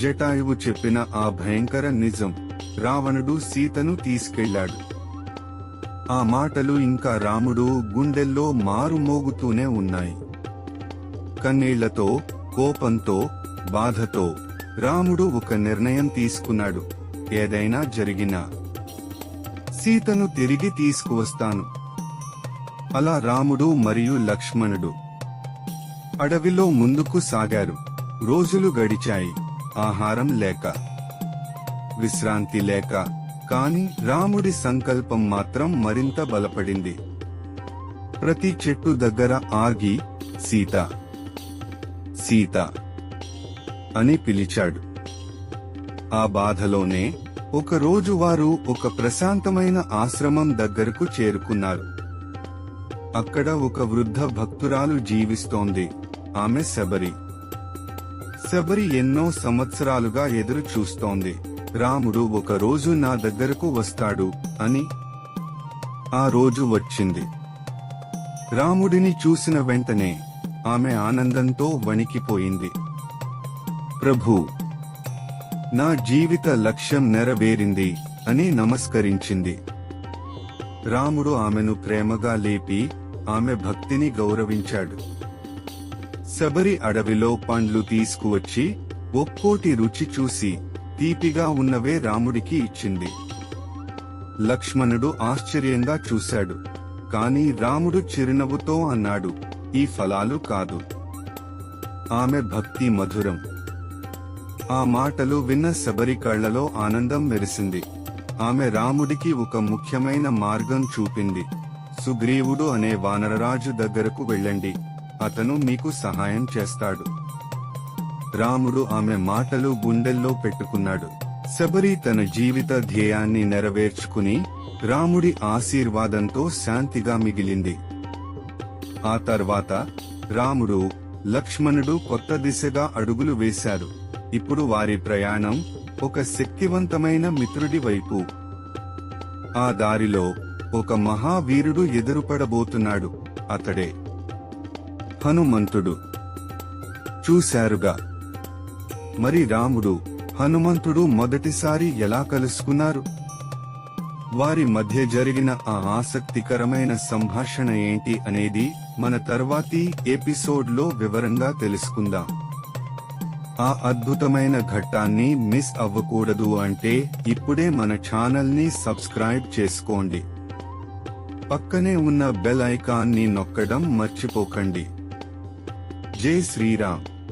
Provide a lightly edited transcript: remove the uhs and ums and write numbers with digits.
జటాయువు చెప్పిన ఆ భయంకర నిజం, రావణుడు సీతను తీసుకెళ్లాడు. ఆ మాటలు ఇంకా రాముడు గుండెల్లో మారుమోగుతూనే ఉన్నాయి. కన్నీళ్లతో, కోపంతో, బాధతో రాముడు ఒక నిర్ణయం తీసుకున్నాడు. ఏదైనా జరిగినా సీతను తిరిగి తీసుకువస్తాను. అలా రాముడు మరియు లక్ష్మణుడు అడవిలో ముందుకు సాగారు. రోజులు గడిచాయి. ఆహారం లేక, విశ్రాంతి లేక, కాని రాముడి సంకల్పం మాత్రం మరింత బలపడింది. ప్రతి చెట్టు దగ్గర ఆగి సీత, సీత అని పిలిచాడు. ఆ బాధలోనే ఒకరోజు వారు ఒక ప్రశాంతమైన ఆశ్రమం దగ్గరకు చేరుకున్నారు. అక్కడ ఒక వృద్ధ భక్తురాలు జీవిస్తోంది. ఆమె శబరి. శబరి ఎన్నో సంవత్సరాలుగా ఎదురు చూస్తోంది. రాముడు ఒక రోజు నా దగ్గరకు వస్తాడు అని. ఆ రోజు వచ్చింది. రాముడిని చూసిన వెంటనే ఆమె ఆనందంతో వణికిపోయింది. ప్రభూ, నా జీవిత లక్ష్యం నెరవేరింది అని నమస్కరించింది. రాముడు ఆమెను ప్రేమగా లేపి ఆమె భక్తిని గౌరవించాడు. శబరి అడవిలో పండ్లు తీసుకువచ్చి ఒక్కోటి రుచి చూసి తీపిగా ఉన్నవే రాముడికి ఇచ్చింది. లక్ష్మణుడు ఆశ్చర్యంగా చూశాడు. కాని రాముడు చిరునవ్వుతో అన్నాడు, ఈ ఫలాలు కాదు, ఆమె భక్తి మధురం. ఆ మాటలు విన్న శబరి కళ్లలో ఆనందం మెరిసింది. ఆమె రాముడికి ఒక ముఖ్యమైన మార్గం చూపింది. సుగ్రీవుడు అనే వానరరాజు దగ్గరకు వెళ్ళండి, అతను మీకు సహాయం చేస్తాడు. రాముడు ఆమె మాటలు గుండెల్లో పెట్టుకున్నాడు. శబరి తన జీవిత ధ్యేయాన్ని నెరవేర్చుకుని రాముడి ఆశీర్వాదంతో శాంతిగా మిగిలింది. ఆ తర్వాత రాముడు, లక్ష్మణుడు కొత్త దిశగా అడుగులు వేశారు. ఇప్పుడు వారి ప్రయాణం ఒక శక్తివంతమైన మిత్రుడి వైపు. ఆ దారిలో ఒక మహావీరుడు ఎదురుపడబోతున్నాడు. అతడే హనుమంతుడు. చూశారుగా, మరి రాముడు, హనుమంతుడు మొదటిసారి ఎలా కలుసుకున్నారు? వారి మధ్య జరిగిన ఆ ఆసక్తికరమైన సంభాషణ ఏంటి అనేది మన తర్వాతి ఎపిసోడ్లో వివరంగా తెలుసుకుందాం. ఆ అద్భుతమైన ఘట్టాన్ని మిస్ అవ్వకూడదు అంటే ఇప్పుడే మన ఛానల్ని సబ్స్క్రైబ్ చేసుకోండి. పక్కనే ఉన్న బెల్ ఐకాన్ని నొక్కడం మర్చిపోకండి. జై శ్రీరామ్.